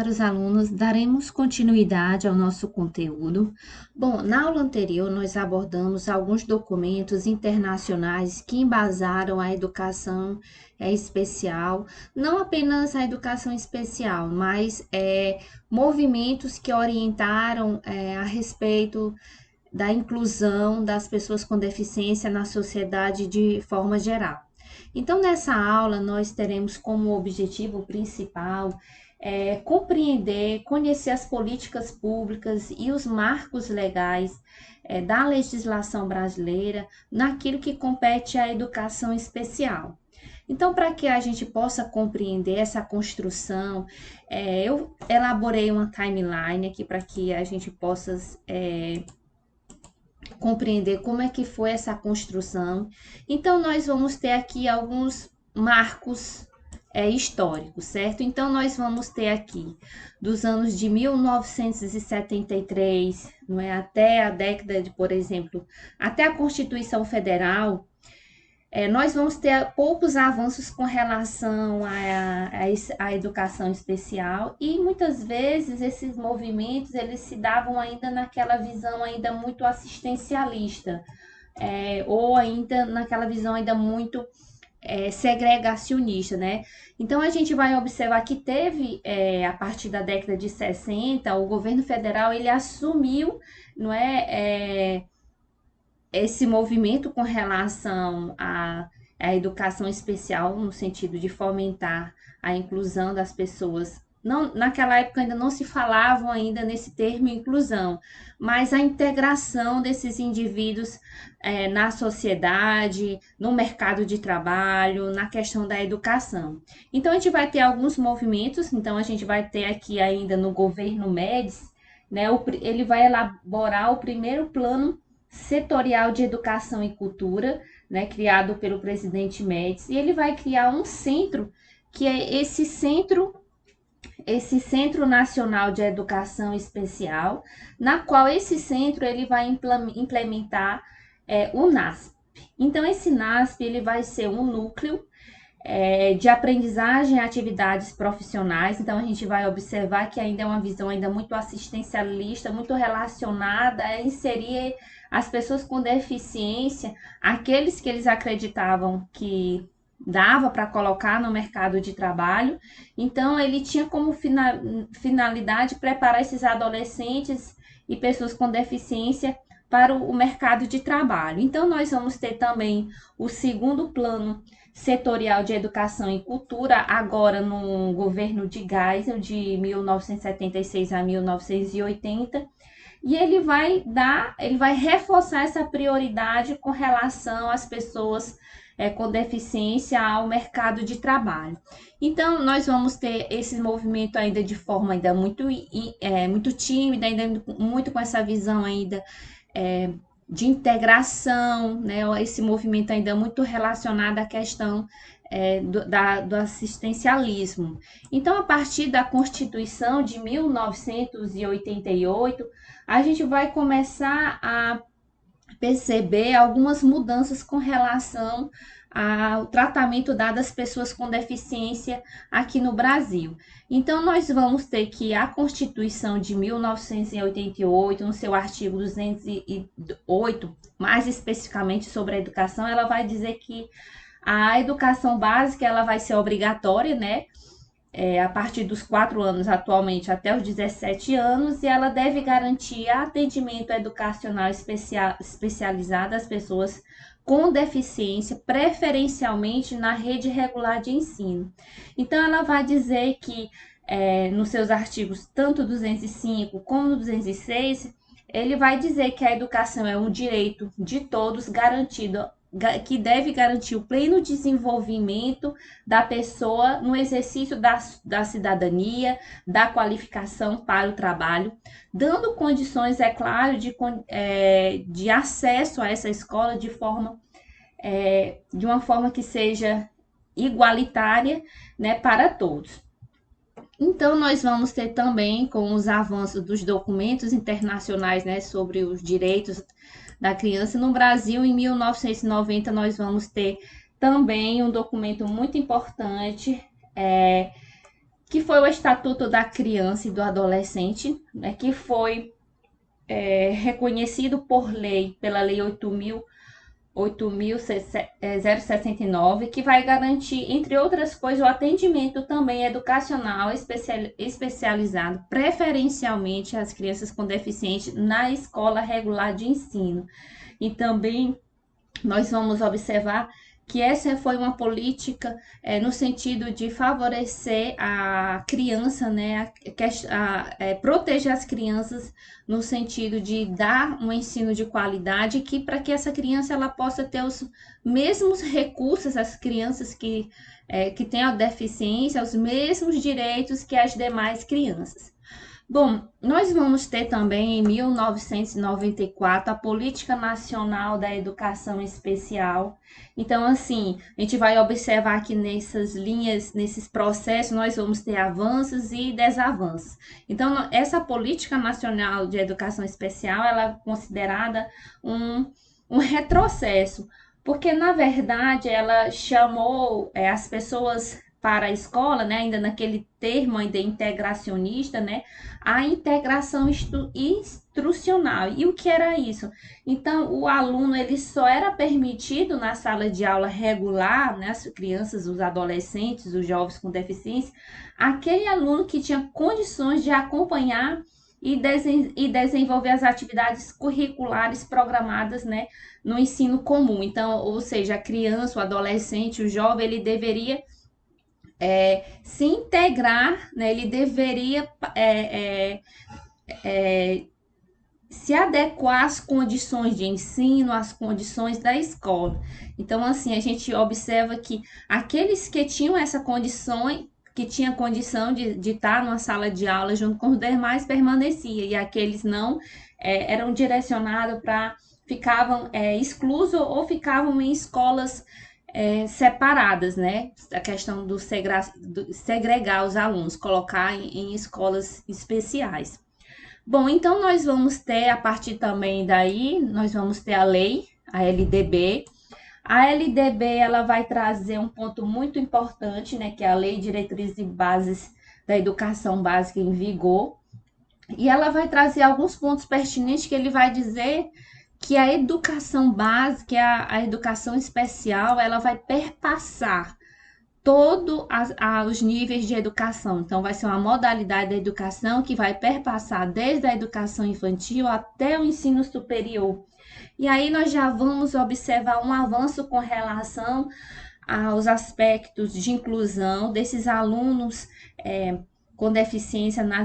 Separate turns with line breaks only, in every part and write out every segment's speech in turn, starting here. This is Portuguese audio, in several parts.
caros alunos, daremos continuidade ao nosso conteúdo. Bom, na aula anterior nós abordamos alguns documentos internacionais que embasaram a educação especial, não apenas a educação especial, mas movimentos que orientaram a respeito da inclusão das pessoas com deficiência na sociedade de forma geral. Então, nessa aula, nós teremos como objetivo principal compreender, conhecer as políticas públicas e os marcos legais da legislação brasileira naquilo que compete à educação especial. Então, para que a gente possa compreender essa construção, eu elaborei uma timeline aqui para que a gente possa compreender como é que foi essa construção. Então, nós vamos ter aqui alguns marcos históricos, certo? Então, nós vamos ter aqui dos anos de 1973, não é? Até a década de, por exemplo, até a Constituição Federal, nós vamos ter poucos avanços com relação à educação especial e muitas vezes esses movimentos eles se davam ainda naquela visão ainda muito assistencialista, ou ainda naquela visão ainda muito segregacionista, né? Então a gente vai observar que teve a partir da década de 60 o governo federal ele assumiu, não esse movimento com relação à educação especial, no sentido de fomentar a inclusão das pessoas. Não, naquela época ainda não se falava ainda nesse termo inclusão, mas a integração desses indivíduos na sociedade, no mercado de trabalho, na questão da educação. Então a gente vai ter alguns movimentos, então a gente vai ter aqui ainda no governo Médici, né, ele vai elaborar o primeiro plano setorial de educação e cultura, né, criado pelo presidente Médici, e ele vai criar um centro, que é esse Centro Nacional de Educação Especial, na qual esse centro ele vai implementar o NASP. Então, esse NASP ele vai ser um núcleo de aprendizagem e atividades profissionais. Então, a gente vai observar que ainda é uma visão ainda muito assistencialista, muito relacionada a inserir as pessoas com deficiência, aqueles que eles acreditavam que dava para colocar no mercado de trabalho. Então, ele tinha como finalidade preparar esses adolescentes e pessoas com deficiência para o mercado de trabalho. Então, nós vamos ter também o segundo plano setorial de educação e cultura, agora no governo de Geisel, de 1976 a 1980, e ele vai reforçar essa prioridade com relação às pessoas com deficiência ao mercado de trabalho. Então, nós vamos ter esse movimento ainda de forma ainda muito tímida, ainda muito com essa visão ainda de integração, né? Esse movimento ainda muito relacionado à questão do assistencialismo. Então, a partir da Constituição de 1988, a gente vai começar a perceber algumas mudanças com relação ao tratamento dado às pessoas com deficiência aqui no Brasil. Então, nós vamos ter que a Constituição de 1988, no seu artigo 208, mais especificamente sobre a educação, ela vai dizer que a educação básica ela vai ser obrigatória, né? A partir dos 4 anos atualmente até os 17 anos, e ela deve garantir atendimento educacional especializado às pessoas com deficiência, preferencialmente na rede regular de ensino. Então, ela vai dizer que nos seus artigos, tanto 205 como 206, ele vai dizer que a educação é um direito de todos garantido, que deve garantir o pleno desenvolvimento da pessoa no exercício da cidadania, da qualificação para o trabalho, dando condições, é claro, de acesso a essa escola de uma forma que seja igualitária, né, para todos. Então, nós vamos ter também, com os avanços dos documentos internacionais, né, sobre os direitos da criança no Brasil, em 1990, nós vamos ter também um documento muito importante, que foi o Estatuto da Criança e do Adolescente, né, que foi reconhecido por lei, pela Lei 8.069, que vai garantir, entre outras coisas, o atendimento também educacional especializado, preferencialmente às crianças com deficiência na escola regular de ensino. E também nós vamos observar que essa foi uma política no sentido de favorecer a criança, né, proteger as crianças no sentido de dar um ensino de qualidade, que para que essa criança ela possa ter os mesmos recursos, as crianças que têm a deficiência, os mesmos direitos que as demais crianças. Bom, nós vamos ter também em 1994 a Política Nacional da Educação Especial. Então, assim, a gente vai observar que nessas linhas, nesses processos, nós vamos ter avanços e desavanços. Então, essa Política Nacional de Educação Especial, ela é considerada um retrocesso, porque, na verdade, ela chamou as pessoas para a escola, né, ainda naquele termo ainda integracionista, né, a integração instrucional. E o que era isso? Então, o aluno ele só era permitido na sala de aula regular, né, as crianças, os adolescentes, os jovens com deficiência, aquele aluno que tinha condições de acompanhar e desenvolver as atividades curriculares programadas, né, no ensino comum. Então, ou seja, a criança, o adolescente, o jovem, ele deveria se integrar, né? Ele deveria se adequar às condições de ensino, às condições da escola. Então, assim, a gente observa que aqueles que tinham essa condição, que tinha condição de estar numa sala de aula junto com os demais, permanecia, e aqueles não eram direcionados para ficavam exclusos ou ficavam em escolas separadas, né? A questão do segregar os alunos, colocar em escolas especiais. Bom, então nós vamos ter, a partir também daí, nós vamos ter a lei, a LDB. A LDB, ela vai trazer um ponto muito importante, né? Que é a Lei de Diretrizes e Bases da Educação Básica em vigor. E ela vai trazer alguns pontos pertinentes que ele vai dizer que a educação básica, a educação especial, ela vai perpassar todos os níveis de educação. Então, vai ser uma modalidade da educação que vai perpassar desde a educação infantil até o ensino superior. E aí nós já vamos observar um avanço com relação aos aspectos de inclusão desses alunos com deficiência na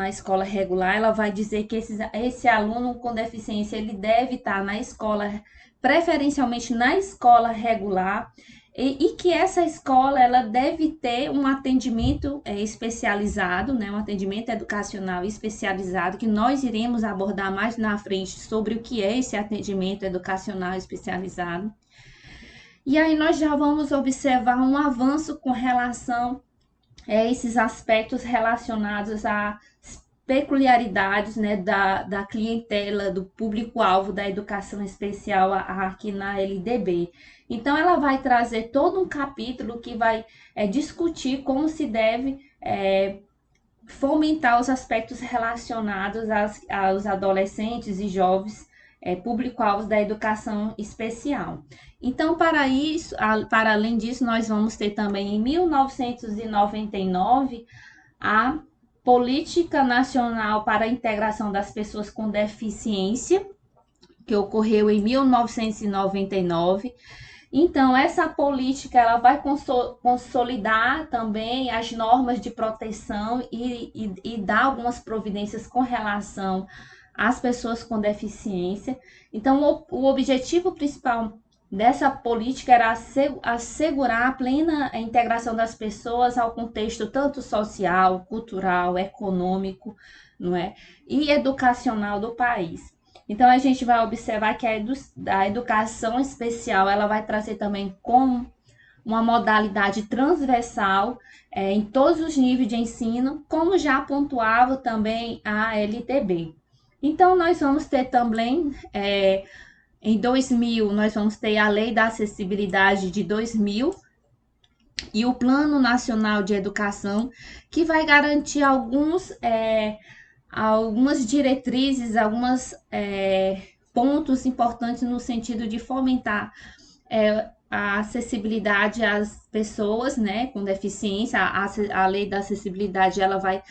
escola regular. Ela vai dizer que esse aluno com deficiência ele deve estar na escola, preferencialmente na escola regular, e que essa escola ela deve ter um atendimento especializado, né, um atendimento educacional especializado, que nós iremos abordar mais na frente sobre o que é esse atendimento educacional especializado. E aí nós já vamos observar um avanço com relação esses aspectos relacionados às peculiaridades, né, da clientela, do público-alvo da educação especial aqui na LDB. Então, ela vai trazer todo um capítulo que vai discutir como se deve fomentar os aspectos relacionados aos adolescentes e jovens público-alvos da educação especial. Então, para além disso, nós vamos ter também em 1999 a Política Nacional para a Integração das Pessoas com Deficiência, que ocorreu em 1999. Então, essa política ela vai consolidar também as normas de proteção e dar algumas providências com relação às pessoas com deficiência. Então, o objetivo principal dessa política era assegurar a plena integração das pessoas ao contexto tanto social, cultural, econômico, não é? E educacional do país. Então, a gente vai observar que a educação especial ela vai trazer também como uma modalidade transversal em todos os níveis de ensino, como já pontuava também a LTB. Então, nós vamos ter também, em 2000, nós vamos ter a Lei da Acessibilidade de 2000, e o Plano Nacional de Educação, que vai garantir algumas diretrizes, alguns pontos importantes no sentido de fomentar a acessibilidade às pessoas, né, com deficiência. A lei da acessibilidade, ela vai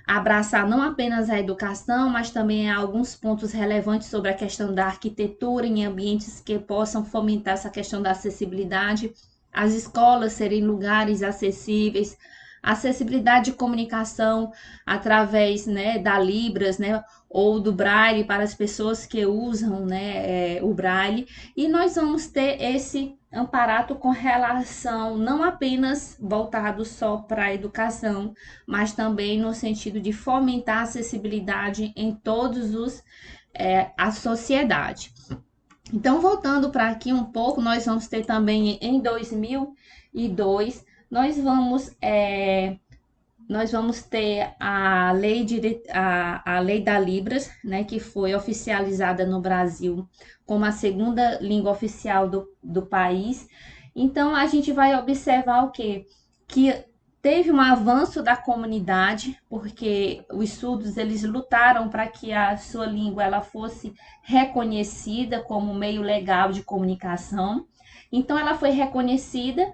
abraçar não apenas a educação, mas também alguns pontos relevantes sobre a questão da arquitetura em ambientes que possam fomentar essa questão da acessibilidade, as escolas serem lugares acessíveis, acessibilidade de comunicação através, né, da Libras, né, ou do Braille para as pessoas que usam, né, o Braille. E nós vamos ter esse amparato com relação não apenas voltado só para a educação, mas também no sentido de fomentar a acessibilidade em todos a sociedade. Então, voltando para aqui um pouco, nós vamos ter também em 2002, nós vamos ter a lei da Libras, né, que foi oficializada no Brasil como a segunda língua oficial do país. Então, a gente vai observar o quê? Que teve um avanço da comunidade, porque os surdos eles lutaram para que a sua língua ela fosse reconhecida como meio legal de comunicação. Então, ela foi reconhecida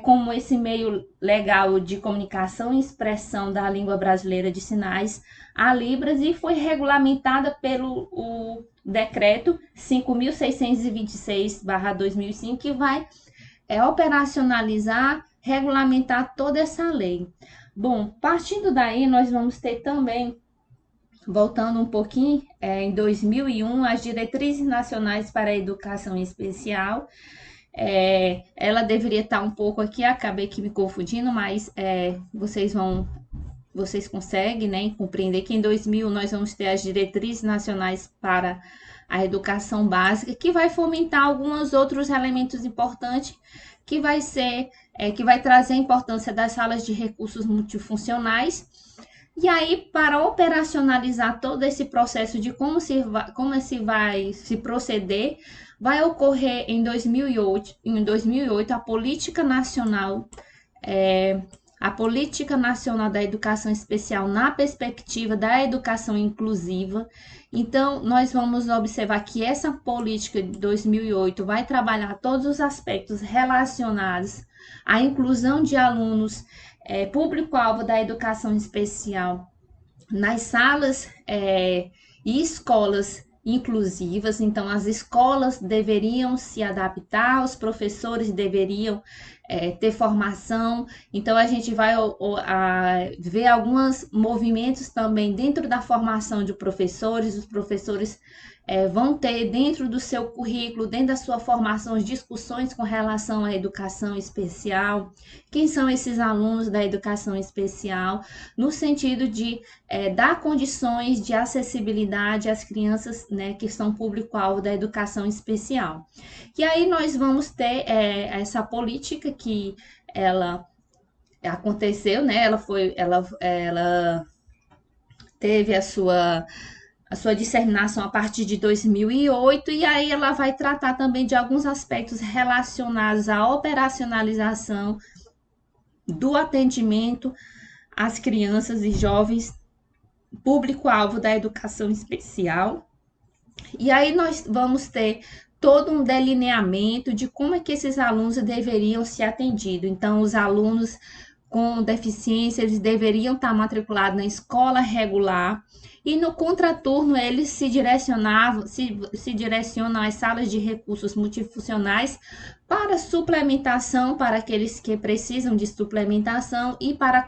como esse meio legal de comunicação e expressão da língua brasileira de sinais, a Libras, e foi regulamentada pelo o decreto 5.626/2005, que vai operacionalizar, regulamentar toda essa lei. Bom, partindo daí, nós vamos ter também, voltando um pouquinho, em 2001, as Diretrizes Nacionais para a Educação Especial. Ela deveria estar um pouco aqui, acabei que me confundindo, mas vocês conseguem, né, compreender que em 2000 nós vamos ter as Diretrizes Nacionais para a Educação Básica, que vai fomentar alguns outros elementos importantes, que que vai trazer a importância das salas de recursos multifuncionais. E aí, para operacionalizar todo esse processo de como se vai se proceder, vai ocorrer em 2008 a Política Nacional da Educação Especial na perspectiva da educação inclusiva. Então, nós vamos observar que essa política de 2008 vai trabalhar todos os aspectos relacionados à inclusão de alunos, público-alvo da educação especial nas salas e escolas inclusivas. Então, as escolas deveriam se adaptar, os professores deveriam ter formação. Então, a gente vai ver alguns movimentos também dentro da formação de professores. Os professores vão ter dentro do seu currículo, dentro da sua formação, discussões com relação à educação especial. Quem são esses alunos da educação especial? No sentido de dar condições de acessibilidade às crianças, né, que são público-alvo da educação especial. E aí nós vamos ter essa política que ela aconteceu, né? Ela teve a sua disseminação a partir de 2008, e aí ela vai tratar também de alguns aspectos relacionados à operacionalização do atendimento às crianças e jovens público-alvo da educação especial. E aí nós vamos ter todo um delineamento de como é que esses alunos deveriam ser atendidos. Então, os alunos com deficiência, eles deveriam estar matriculados na escola regular, e no contraturno eles se direcionam às salas de recursos multifuncionais para suplementação, para aqueles que precisam de suplementação, e para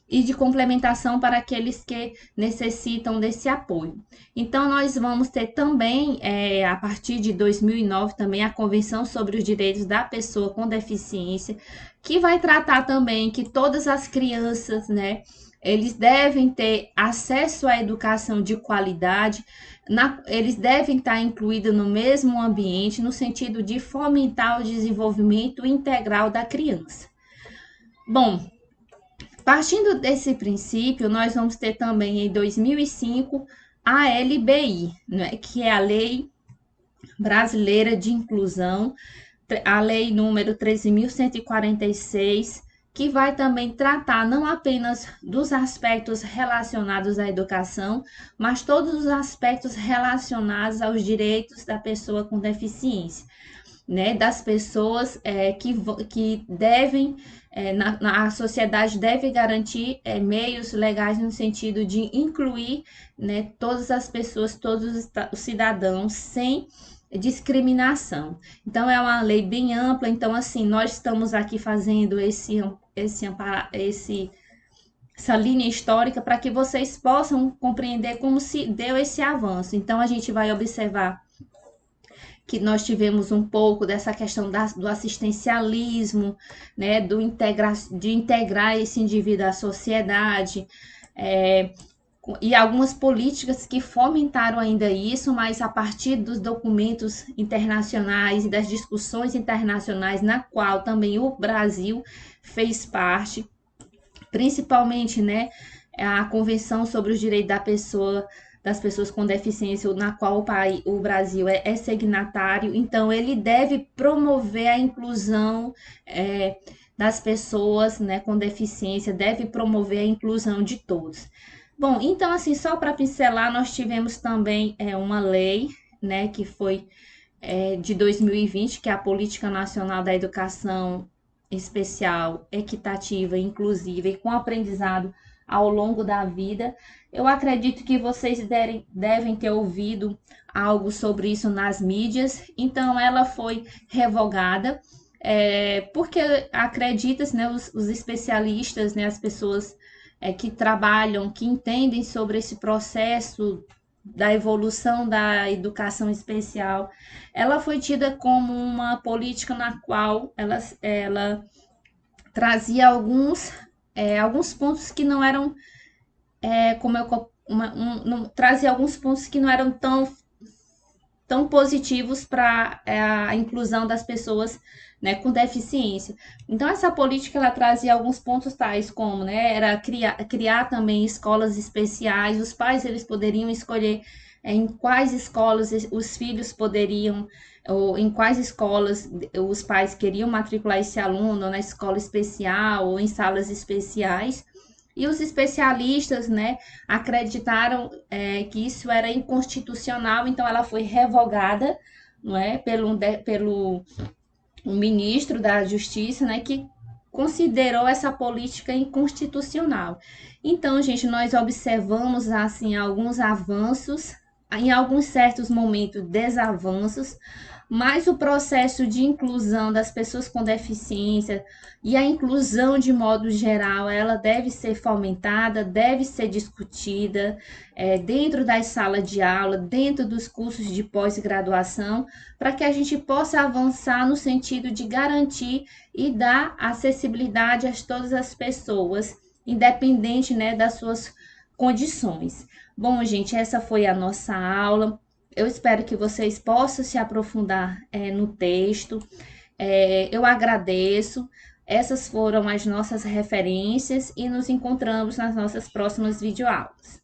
de complementação para aqueles que necessitam desse apoio. Então, nós vamos ter também, a partir de 2009, também a Convenção sobre os Direitos da Pessoa com Deficiência, que vai tratar também que todas as crianças, né, eles devem ter acesso à educação de qualidade, eles devem estar incluídos no mesmo ambiente, no sentido de fomentar o desenvolvimento integral da criança. Bom, partindo desse princípio, nós vamos ter também em 2005 a LBI, né, que é a Lei Brasileira de Inclusão a lei número 13.146, que vai também tratar não apenas dos aspectos relacionados à educação, mas todos os aspectos relacionados aos direitos da pessoa com deficiência, né, das pessoas que devem, a sociedade deve garantir meios legais no sentido de incluir, né, todas as pessoas, todos os cidadãos, sem discriminação. Então, é uma lei bem ampla. Então, assim, nós estamos aqui fazendo essa linha histórica para que vocês possam compreender como se deu esse avanço. Então, a gente vai observar que nós tivemos um pouco dessa questão do assistencialismo, né, de integrar esse indivíduo à sociedade, e algumas políticas que fomentaram ainda isso, mas a partir dos documentos internacionais e das discussões internacionais, na qual também o Brasil fez parte, principalmente, né, a Convenção sobre os Direitos das Pessoas com Deficiência, na qual o Brasil é signatário. Então, ele deve promover a inclusão das pessoas, né, com deficiência, deve promover a inclusão de todos. Bom, então, assim, só para pincelar, nós tivemos também uma lei, né, que foi de 2020, que é a Política Nacional da Educação Especial, Equitativa, Inclusiva e com aprendizado ao longo da vida. Eu acredito que vocês devem ter ouvido algo sobre isso nas mídias. Então, ela foi revogada, porque acredita-se, né, os especialistas, né, as pessoas que trabalham, que entendem sobre esse processo da evolução da educação especial, ela foi tida como uma política na qual ela trazia alguns pontos que não eram, trazia alguns pontos que não eram tão positivos para a inclusão das pessoas, né, com deficiência. Então, essa política ela trazia alguns pontos tais como, né, era criar também escolas especiais. Os pais eles poderiam escolher em quais escolas os filhos poderiam, ou em quais escolas os pais queriam matricular esse aluno, ou na escola especial ou em salas especiais. E os especialistas, né, acreditaram que isso era inconstitucional, então ela foi revogada, não é, pelo um ministro da Justiça, né, que considerou essa política inconstitucional. Então, gente, nós observamos assim alguns avanços, em alguns certos momentos desavanços, mas o processo de inclusão das pessoas com deficiência e a inclusão de modo geral, ela deve ser fomentada, deve ser discutida dentro das salas de aula, dentro dos cursos de pós-graduação, para que a gente possa avançar no sentido de garantir e dar acessibilidade a todas as pessoas, independente, né, das suas condições. Bom, gente, essa foi a nossa aula. Eu espero que vocês possam se aprofundar no texto. Eu agradeço. Essas foram as nossas referências e nos encontramos nas nossas próximas videoaulas.